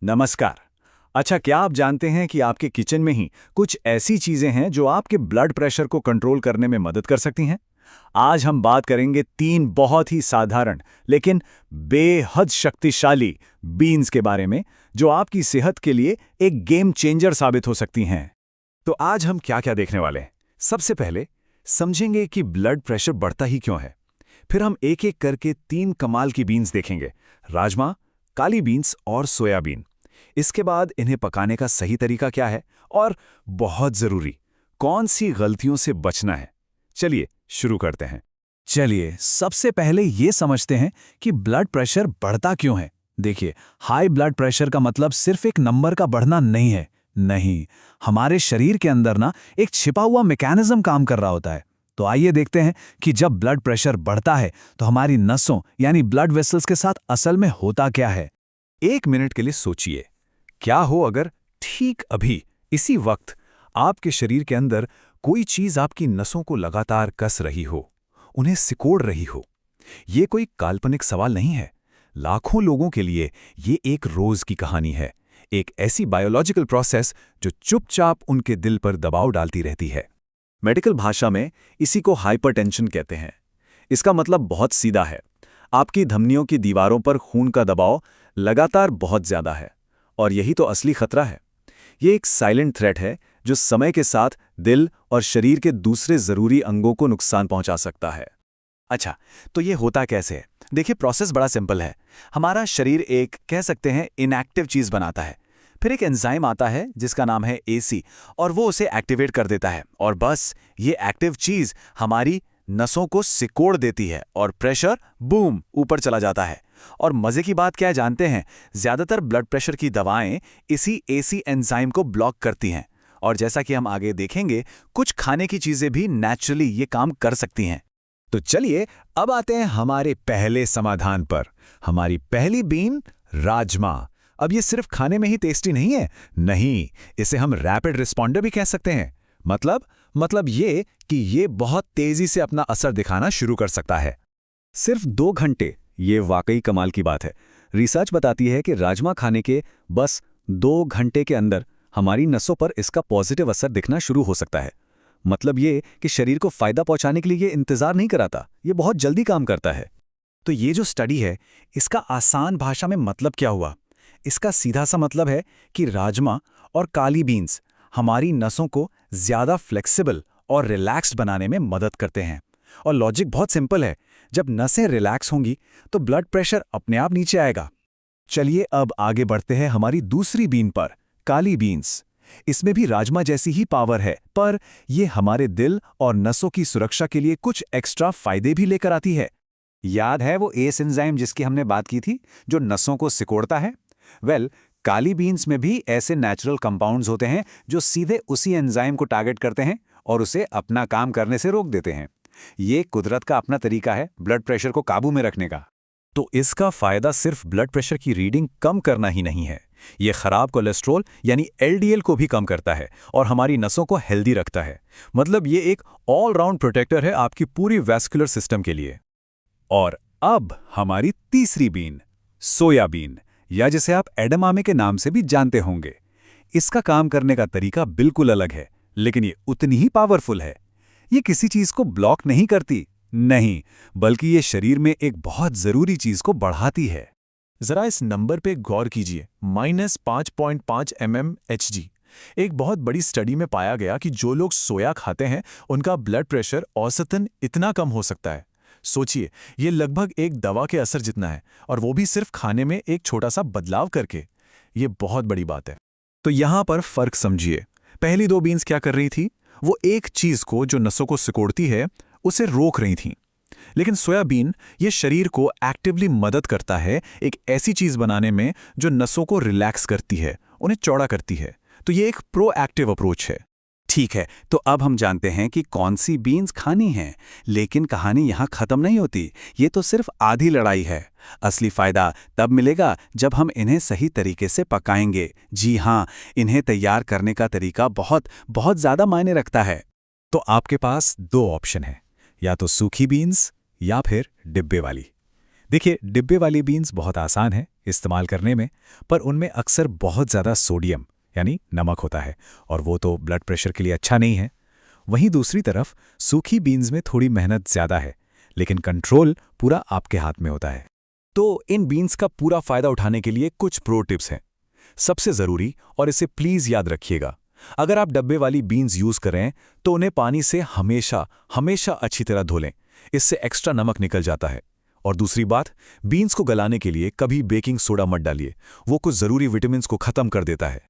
नमस्कार। अच्छा, क्या आप जानते हैं कि आपके किचन में ही कुछ ऐसी चीजें हैं जो आपके ब्लड प्रेशर को कंट्रोल करने में मदद कर सकती हैं? आज हम बात करेंगे तीन बहुत ही साधारण लेकिन बेहद शक्तिशाली बीन्स के बारे में जो आपकी सेहत के लिए एक गेम चेंजर साबित हो सकती हैं। तो आज हम क्या क्या देखने वाले हैं? सबसे पहले समझेंगे कि ब्लड प्रेशर बढ़ता ही क्यों है। फिर हम एक एक करके तीन कमाल की बीन्स देखेंगे: राजमा, काली बीन्स और सोयाबीन। इसके बाद इन्हें पकाने का सही तरीका क्या है और बहुत जरूरी, कौन सी गलतियों से बचना है। चलिए शुरू करते हैं। चलिए सबसे पहले ये समझते हैं कि ब्लड प्रेशर बढ़ता क्यों है। देखिए, हाई ब्लड प्रेशर का मतलब सिर्फ एक नंबर का बढ़ना नहीं है। नहीं, हमारे शरीर के अंदर ना एक छिपा हुआ मैकेनिज्म काम कर रहा होता है। तो आइए देखते हैं कि जब ब्लड प्रेशर बढ़ता है तो हमारी नसों यानी ब्लड वेसल्स के साथ असल में होता क्या है। एक मिनट के लिए सोचिए, क्या हो अगर ठीक अभी इसी वक्त आपके शरीर के अंदर कोई चीज आपकी नसों को लगातार कस रही हो, उन्हें सिकोड़ रही हो। ये कोई काल्पनिक सवाल नहीं है। लाखों लोगों के लिए ये एक रोज की कहानी है, एक ऐसी बायोलॉजिकल प्रोसेस जो चुपचाप उनके दिल पर दबाव डालती रहती है। मेडिकल भाषा में इसी को हाइपरटेंशन कहते हैं। इसका मतलब बहुत सीधा है, आपकी धमनियों की दीवारों पर खून का दबाव लगातार बहुत ज्यादा है। और यही तो असली खतरा है। ये एक साइलेंट थ्रेट है जो समय के साथ दिल और शरीर के दूसरे जरूरी अंगों को नुकसान पहुंचा सकता है। अच्छा, तो ये होता कैसे है? देखिए, प्रोसेस बड़ा सिंपल है। हमारा शरीर एक, कह सकते हैं, इनएक्टिव चीज बनाता है। फिर एक एंजाइम आता है जिसका नाम है एसी, और वो उसे एक्टिवेट कर देता है। और बस ये एक्टिव चीज हमारी नसों को सिकोड़ देती है और प्रेशर बूम ऊपर चला जाता है। और मजे की बात क्या है जानते हैं? ज्यादातर ब्लड प्रेशर की दवाएं इसी एसी एंजाइम को ब्लॉक करती हैं। और जैसा कि हम आगे देखेंगे, कुछ खाने की चीजें भी नेचुरली ये काम कर सकती हैं। तो चलिए अब आते हैं हमारे पहले समाधान पर। हमारी पहली बीन, राजमा। अब ये सिर्फ खाने में ही टेस्टी नहीं है, नहीं, इसे हम रैपिड रिस्पॉन्डर भी कह सकते हैं। मतलब ये कि ये बहुत तेजी से अपना असर दिखाना शुरू कर सकता है। सिर्फ 2 घंटे, ये वाकई कमाल की बात है। रिसर्च बताती है कि राजमा खाने के बस 2 घंटे के अंदर हमारी नसों पर इसका पॉजिटिव असर दिखना शुरू हो सकता है। मतलब ये कि शरीर को फायदा पहुंचाने के लिए ये इंतजार नहीं कराता, ये बहुत जल्दी काम करता है। तो ये जो स्टडी है, इसका आसान भाषा में मतलब क्या हुआ? इसका सीधा सा मतलब है कि राजमा और काली बीन्स हमारी नसों को ज्यादा फ्लेक्सिबल और रिलैक्स्ड बनाने में मदद करते हैं। और लॉजिक बहुत सिंपल है, जब नसें रिलैक्स होंगी तो ब्लड प्रेशर अपने आप नीचे आएगा। चलिए अब आगे बढ़ते हैं हमारी दूसरी बीन पर, काली बीन्स। इसमें भी राजमा जैसी ही पावर है, पर यह हमारे दिल और नसों की सुरक्षा के लिए कुछ एक्स्ट्रा फायदे भी लेकर आती है। याद है वो एस एंजाइम जिसकी हमने बात की थी, जो नसों को सिकोड़ता है? काली बीन्स में भी ऐसे नेचुरल कंपाउंड्स होते हैं जो सीधे उसी एंजाइम को टारगेट करते हैं और उसे अपना काम करने से रोक देते हैं। ये कुदरत का अपना तरीका है ब्लड प्रेशर को काबू में रखने का। तो इसका फायदा सिर्फ ब्लड प्रेशर की रीडिंग कम करना ही नहीं है, ये खराब कोलेस्ट्रॉल यानी एलडीएल को भी कम करता है और हमारी नसों को हेल्दी रखता है। मतलब ये एक ऑलराउंड प्रोटेक्टर है आपकी पूरी वैस्कुलर सिस्टम के लिए। और अब हमारी तीसरी बीन, सोयाबीन, या जिसे आप एडमामे के नाम से भी जानते होंगे। इसका काम करने का तरीका बिल्कुल अलग है, लेकिन ये उतनी ही पावरफुल है। ये किसी चीज को ब्लॉक नहीं करती, नहीं, बल्कि ये शरीर में एक बहुत जरूरी चीज को बढ़ाती है। जरा इस नंबर पे गौर कीजिए, -5.5 mmHg। एक बहुत बड़ी स्टडी में पाया गया कि जो लोग सोया खाते हैं उनका ब्लड प्रेशर औसतन इतना कम हो सकता है। सोचिए, ये लगभग एक दवा के असर जितना है, और वो भी सिर्फ खाने में एक छोटा सा बदलाव करके। ये बहुत बड़ी बात है। तो यहां पर फर्क समझिए। पहली 2 बीन्स क्या कर रही थी? वो एक चीज को जो नसों को सिकोड़ती है उसे रोक रही थीं। लेकिन सोयाबीन ये शरीर को एक्टिवली मदद करता है एक ऐसी चीज बनाने में जो नसों को रिलैक्स करती है, उन्हें चौड़ा करती है। तो ये एक प्रोएक्टिव अप्रोच है। ठीक है, तो अब हम जानते हैं कि कौन सी बीन्स खानी हैं, लेकिन कहानी यहाँ खत्म नहीं होती। ये तो सिर्फ आधी लड़ाई है। असली फायदा तब मिलेगा जब हम इन्हें सही तरीके से पकाएंगे। जी हाँ, इन्हें तैयार करने का तरीका बहुत बहुत ज्यादा मायने रखता है। तो आपके पास 2 ऑप्शन हैं, या तो सूखी बीन्स या फिर डिब्बे वाली। देखिए, डिब्बे वाली बीन्स बहुत आसान है, इस्तेमाल करने में, पर उनमें अक्सर बहुत ज़्यादा सोडियम यानी नमक होता है और वो तो ब्लड प्रेशर के लिए अच्छा नहीं है। वहीं दूसरी तरफ सूखी बीन्स में थोड़ी मेहनत ज़्यादा है, लेकिन कंट्रोल पूरा आपके हाथ में होता है। तो इन बीन्स का पूरा फायदा उठाने के लिए कुछ प्रो टिप्स हैं। सबसे ज़रूरी, और इसे प्लीज़ याद रखिएगा, अगर आप डब्बे वाली बीन्स यूज़ करें तो उन्हें पानी से हमेशा हमेशा अच्छी तरह धो लें, इससे एक्स्ट्रा नमक निकल जाता है। और दूसरी बात, बीन्स को गलाने के लिए कभी बेकिंग सोडा मत डालिए, वो कुछ ज़रूरी विटामिन्स को ख़त्म कर देता है।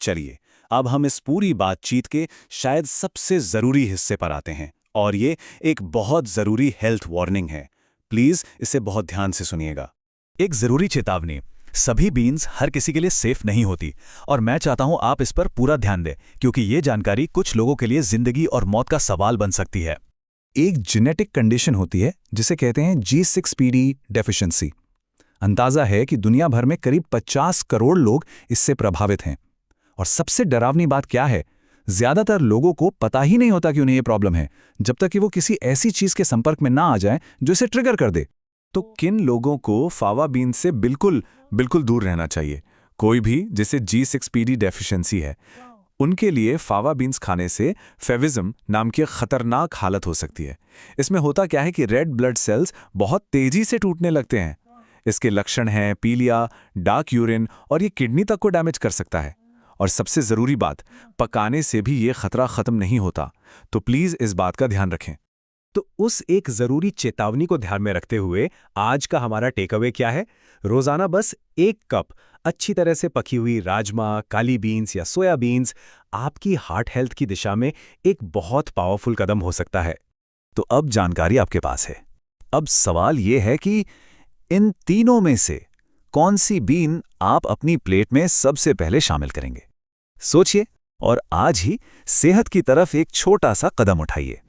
चलिए, अब हम इस पूरी बातचीत के शायद सबसे ज़रूरी हिस्से पर आते हैं, और ये एक बहुत ज़रूरी हेल्थ वार्निंग है। प्लीज़ इसे बहुत ध्यान से सुनिएगा। एक ज़रूरी चेतावनी, सभी बीन्स हर किसी के लिए सेफ नहीं होती, और मैं चाहता हूं आप इस पर पूरा ध्यान दें, क्योंकि ये जानकारी कुछ लोगों के लिए जिंदगी और मौत का सवाल बन सकती है। एक जेनेटिक कंडीशन होती है जिसे कहते हैं G6PD डेफिशिएंसी। अंदाजा है कि दुनिया भर में करीब 50 करोड़ लोग इससे प्रभावित हैं। और सबसे डरावनी बात क्या है, ज्यादातर लोगों को पता ही नहीं होता कि उन्हें ये प्रॉब्लम है, जब तक कि वो किसी ऐसी चीज के संपर्क में ना आ जाएं जो इसे ट्रिगर कर दे। तो किन लोगों को फावा बीन से बिल्कुल दूर रहना चाहिए? कोई भी जिसे G6PD डेफिशिएंसी है, उनके लिए फावा बीन्स खाने से फेविज्म नाम की खतरनाक हालत हो सकती है। इसमें होता क्या है कि रेड ब्लड सेल्स बहुत तेजी से टूटने लगते हैं। इसके लक्षण हैं पीलिया, डार्क यूरिन, और ये किडनी तक को डैमेज कर सकता है। और सबसे ज़रूरी बात, पकाने से भी ये खतरा ख़त्म नहीं होता, तो प्लीज़ इस बात का ध्यान रखें। तो उस एक ज़रूरी चेतावनी को ध्यान में रखते हुए आज का हमारा टेकअवे क्या है? रोज़ाना बस 1 कप अच्छी तरह से पकी हुई राजमा, काली बीन्स या सोया बीन्स आपकी हार्ट हेल्थ की दिशा में एक बहुत पावरफुल कदम हो सकता है। तो अब जानकारी आपके पास है। अब सवाल ये है कि इन तीनों में से कौन सी बीन आप अपनी प्लेट में सबसे पहले शामिल करेंगे? सोचिए और आज ही सेहत की तरफ एक छोटा सा कदम उठाइए।